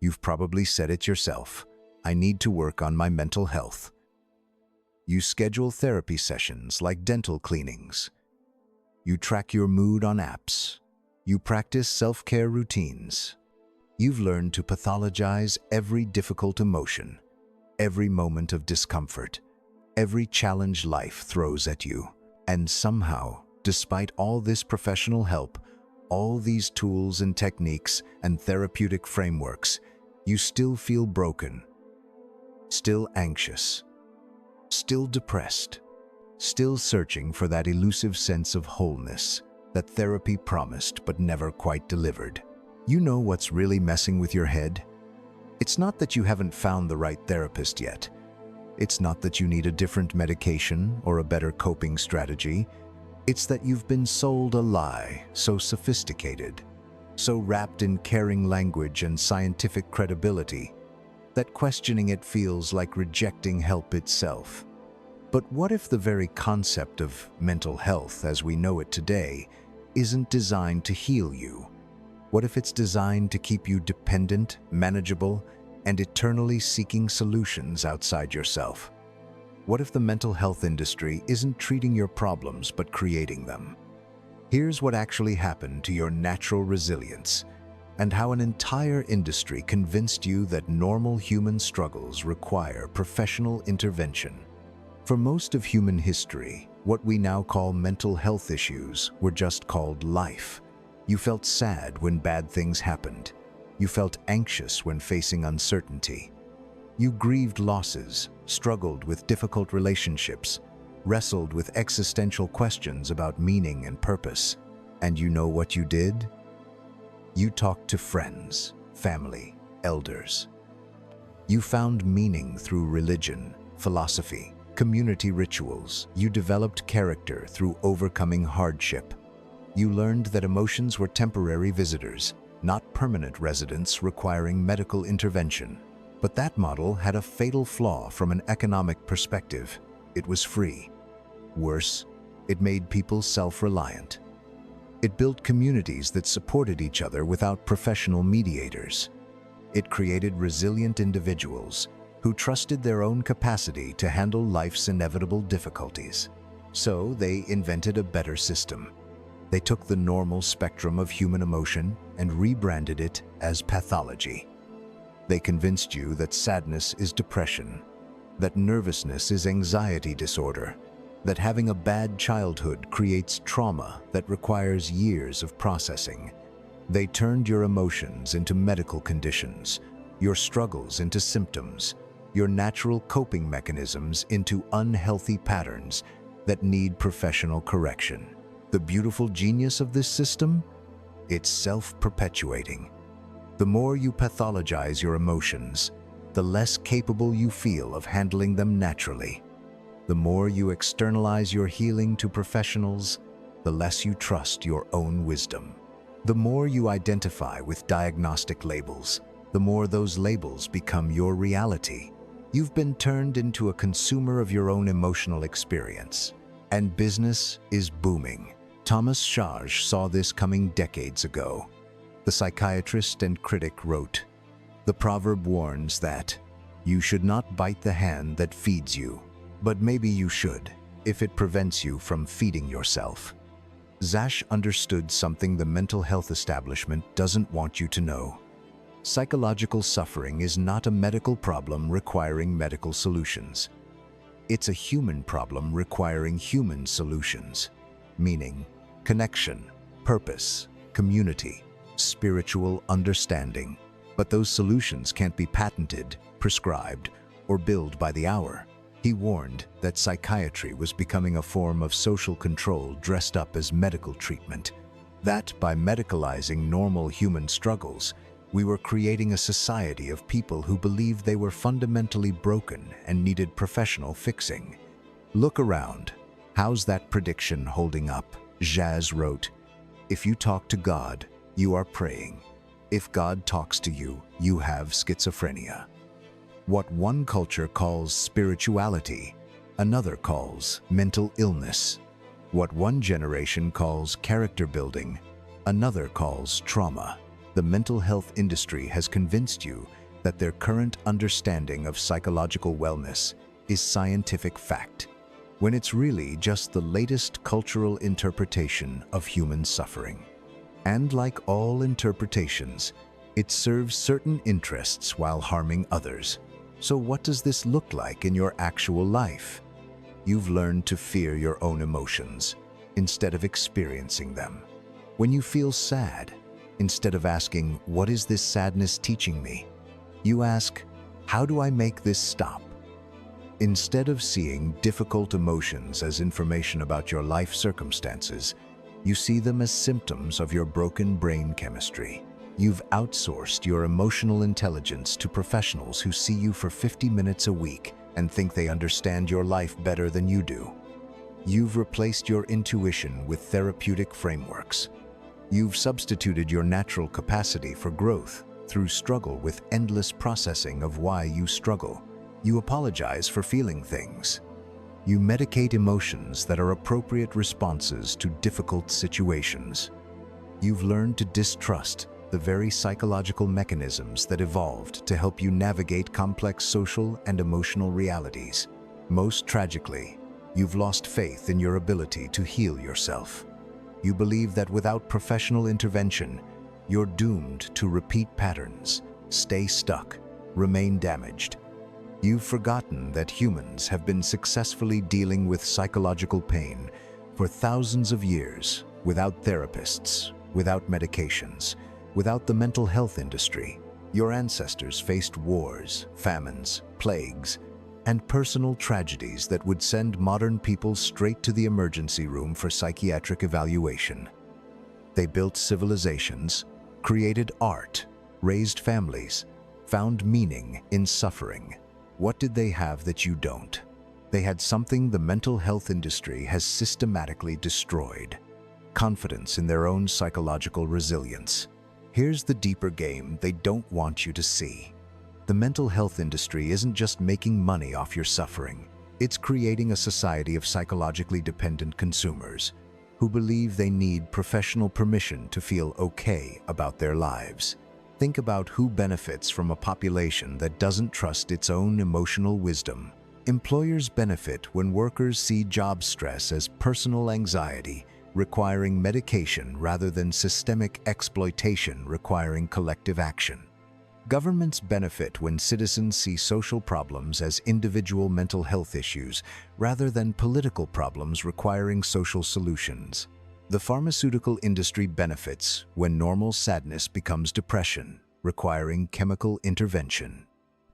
You've probably said it yourself. I need to work on my mental health. You schedule therapy sessions like dental cleanings. You track your mood on apps. You practice self-care routines. You've learned to pathologize every difficult emotion, every moment of discomfort, every challenge life throws at you. And somehow, despite all this professional help, all these tools and techniques and therapeutic frameworks, you still feel broken, still anxious, still depressed, still searching for that elusive sense of wholeness that therapy promised but never quite delivered. You know what's really messing with your head? It's not that you haven't found the right therapist yet. It's not that you need a different medication or a better coping strategy. It's that you've been sold a lie so sophisticated, so wrapped in caring language and scientific credibility, that questioning it feels like rejecting help itself. But what if the very concept of mental health as we know it today isn't designed to heal you? What if it's designed to keep you dependent, manageable, and eternally seeking solutions outside yourself? What if the mental health industry isn't treating your problems but creating them? Here's what actually happened to your natural resilience, and how an entire industry convinced you that normal human struggles require professional intervention. For most of human history, what we now call mental health issues were just called life. You felt sad when bad things happened. You felt anxious when facing uncertainty. You grieved losses, struggled with difficult relationships, wrestled with existential questions about meaning and purpose. And you know what you did? You talked to friends, family, elders. You found meaning through religion, philosophy, community rituals. You developed character through overcoming hardship. You learned that emotions were temporary visitors, not permanent residents requiring medical intervention. But that model had a fatal flaw from an economic perspective. It was free. Worse, it made people self-reliant. It built communities that supported each other without professional mediators. It created resilient individuals who trusted their own capacity to handle life's inevitable difficulties. So they invented a better system. They took the normal spectrum of human emotion and rebranded it as pathology. They convinced you that sadness is depression, that nervousness is anxiety disorder, that having a bad childhood creates trauma that requires years of processing. They turned your emotions into medical conditions, your struggles into symptoms, your natural coping mechanisms into unhealthy patterns that need professional correction. The beautiful genius of this system? It's self-perpetuating. The more you pathologize your emotions, the less capable you feel of handling them naturally. The more you externalize your healing to professionals, the less you trust your own wisdom. The more you identify with diagnostic labels, the more those labels become your reality. You've been turned into a consumer of your own emotional experience, and business is booming. Thomas Schaage saw this coming decades ago. The psychiatrist and critic wrote, "The proverb warns that you should not bite the hand that feeds you, but maybe you should, if it prevents you from feeding yourself." Schaage understood something the mental health establishment doesn't want you to know. Psychological suffering is not a medical problem requiring medical solutions. It's a human problem requiring human solutions. Meaning, connection, purpose, community, spiritual understanding. But those solutions can't be patented, prescribed, or billed by the hour. He warned that psychiatry was becoming a form of social control dressed up as medical treatment. That by medicalizing normal human struggles, we were creating a society of people who believed they were fundamentally broken and needed professional fixing. Look around. How's that prediction holding up? Schaage wrote, "If you talk to God, you are praying. If God talks to you, you have schizophrenia." What one culture calls spirituality, another calls mental illness. What one generation calls character building, another calls trauma. The mental health industry has convinced you that their current understanding of psychological wellness is scientific fact, when it's really just the latest cultural interpretation of human suffering. And like all interpretations, it serves certain interests while harming others. So what does this look like in your actual life? You've learned to fear your own emotions instead of experiencing them. When you feel sad, instead of asking, "What is this sadness teaching me?" you ask, "How do I make this stop?" Instead of seeing difficult emotions as information about your life circumstances, you see them as symptoms of your broken brain chemistry. You've outsourced your emotional intelligence to professionals who see you for 50 minutes a week and think they understand your life better than you do. You've replaced your intuition with therapeutic frameworks. You've substituted your natural capacity for growth through struggle with endless processing of why you struggle. You apologize for feeling things. You medicate emotions that are appropriate responses to difficult situations. You've learned to distrust the very psychological mechanisms that evolved to help you navigate complex social and emotional realities. Most tragically, you've lost faith in your ability to heal yourself. You believe that without professional intervention, you're doomed to repeat patterns, stay stuck, remain damaged. You've forgotten that humans have been successfully dealing with psychological pain for thousands of years without therapists, without medications, without the mental health industry. Your ancestors faced wars, famines, plagues, and personal tragedies that would send modern people straight to the emergency room for psychiatric evaluation. They built civilizations, created art, raised families, found meaning in suffering. What did they have that you don't? They had something the mental health industry has systematically destroyed: confidence in their own psychological resilience. Here's the deeper game they don't want you to see. The mental health industry isn't just making money off your suffering. It's creating a society of psychologically dependent consumers who believe they need professional permission to feel okay about their lives. Think about who benefits from a population that doesn't trust its own emotional wisdom. Employers benefit when workers see job stress as personal anxiety, requiring medication rather than systemic exploitation requiring collective action. Governments benefit when citizens see social problems as individual mental health issues rather than political problems requiring social solutions. The pharmaceutical industry benefits when normal sadness becomes depression, requiring chemical intervention.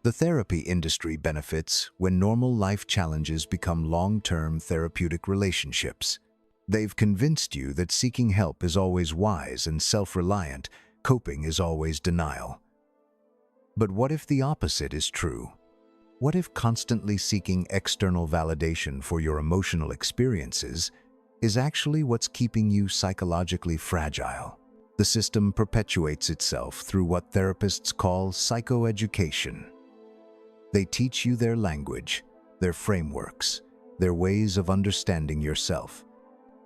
The therapy industry benefits when normal life challenges become long-term therapeutic relationships. They've convinced you that seeking help is always wise and self-reliant, coping is always denial. But what if the opposite is true? What if constantly seeking external validation for your emotional experiences is actually what's keeping you psychologically fragile? The system perpetuates itself through what therapists call psychoeducation. They teach you their language, their frameworks, their ways of understanding yourself.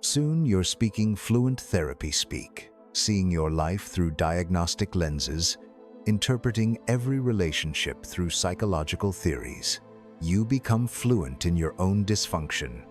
Soon you're speaking fluent therapy speak, seeing your life through diagnostic lenses, interpreting every relationship through psychological theories. You become fluent in your own dysfunction.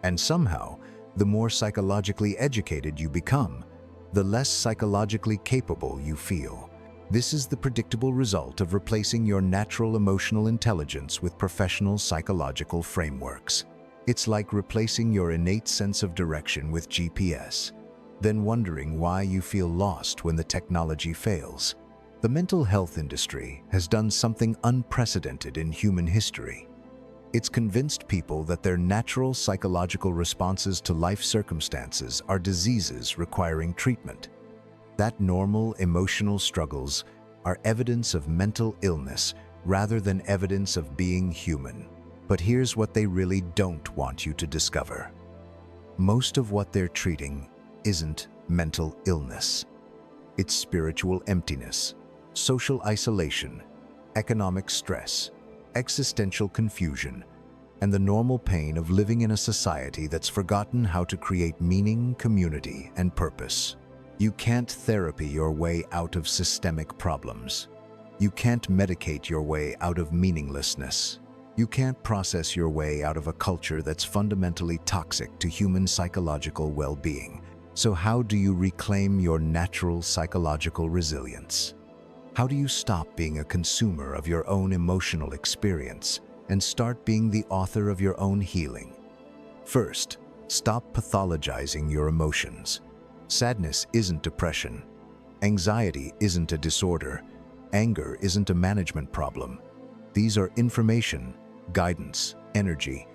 And somehow, the more psychologically educated you become, the less psychologically capable you feel. This is the predictable result of replacing your natural emotional intelligence with professional psychological frameworks. It's like replacing your innate sense of direction with GPS, then wondering why you feel lost when the technology fails. The mental health industry has done something unprecedented in human history. It's convinced people that their natural psychological responses to life circumstances are diseases requiring treatment. That normal emotional struggles are evidence of mental illness rather than evidence of being human. But here's what they really don't want you to discover. Most of what they're treating isn't mental illness. It's spiritual emptiness, social isolation, economic stress, existential confusion, and the normal pain of living in a society that's forgotten how to create meaning, community, and purpose. You can't therapy your way out of systemic problems. You can't medicate your way out of meaninglessness. You can't process your way out of a culture that's fundamentally toxic to human psychological well-being. So how do you reclaim your natural psychological resilience? How do you stop being a consumer of your own emotional experience and start being the author of your own healing? First, stop pathologizing your emotions. Sadness isn't depression. Anxiety isn't a disorder. Anger isn't a management problem. These are information, guidance, energy.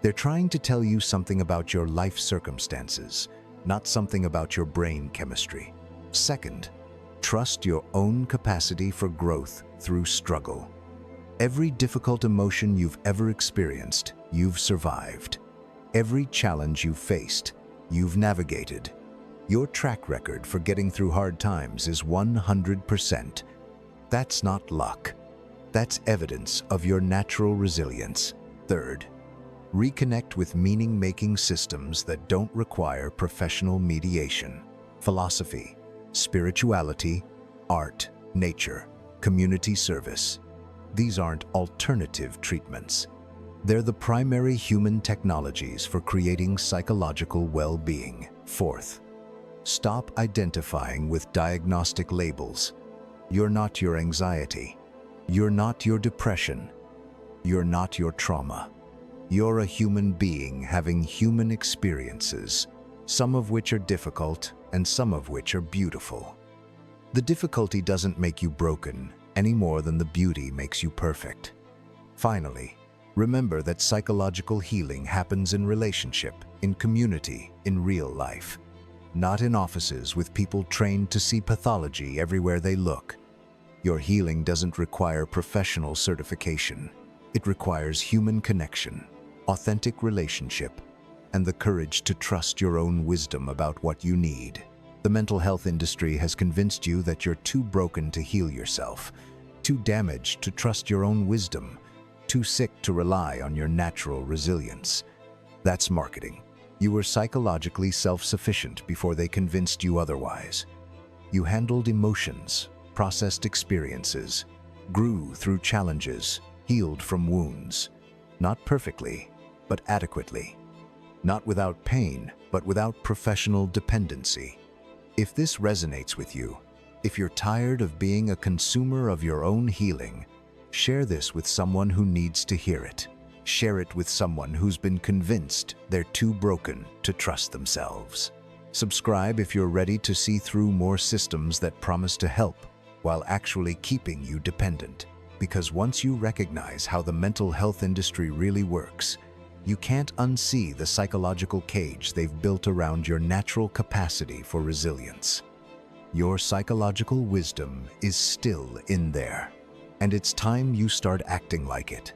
They're trying to tell you something about your life circumstances, not something about your brain chemistry. Second, trust your own capacity for growth through struggle. Every difficult emotion you've ever experienced, you've survived. Every challenge you've faced, you've navigated. Your track record for getting through hard times is 100%. That's not luck. That's evidence of your natural resilience. Third, reconnect with meaning-making systems that don't require professional mediation. Philosophy, spirituality, art, nature, community service. These aren't alternative treatments. They're the primary human technologies for creating psychological well-being. Fourth, stop identifying with diagnostic labels. You're not your anxiety. You're not your depression. You're not your trauma. You're a human being having human experiences, some of which are difficult and some of which are beautiful. The difficulty doesn't make you broken any more than the beauty makes you perfect. Finally, remember that psychological healing happens in relationship, in community, in real life. Not in offices with people trained to see pathology everywhere they look. Your healing doesn't require professional certification. It requires human connection, authentic relationship, and the courage to trust your own wisdom about what you need. The mental health industry has convinced you that you're too broken to heal yourself, too damaged to trust your own wisdom, too sick to rely on your natural resilience. That's marketing. You were psychologically self-sufficient before they convinced you otherwise. You handled emotions, processed experiences, grew through challenges, healed from wounds. Not perfectly, but adequately. Not without pain, but without professional dependency. If this resonates with you, if you're tired of being a consumer of your own healing, share this with someone who needs to hear it. Share it with someone who's been convinced they're too broken to trust themselves. Subscribe if you're ready to see through more systems that promise to help while actually keeping you dependent. Because once you recognize how the mental health industry really works, you can't unsee the psychological cage they've built around your natural capacity for resilience. Your psychological wisdom is still in there, and it's time you start acting like it.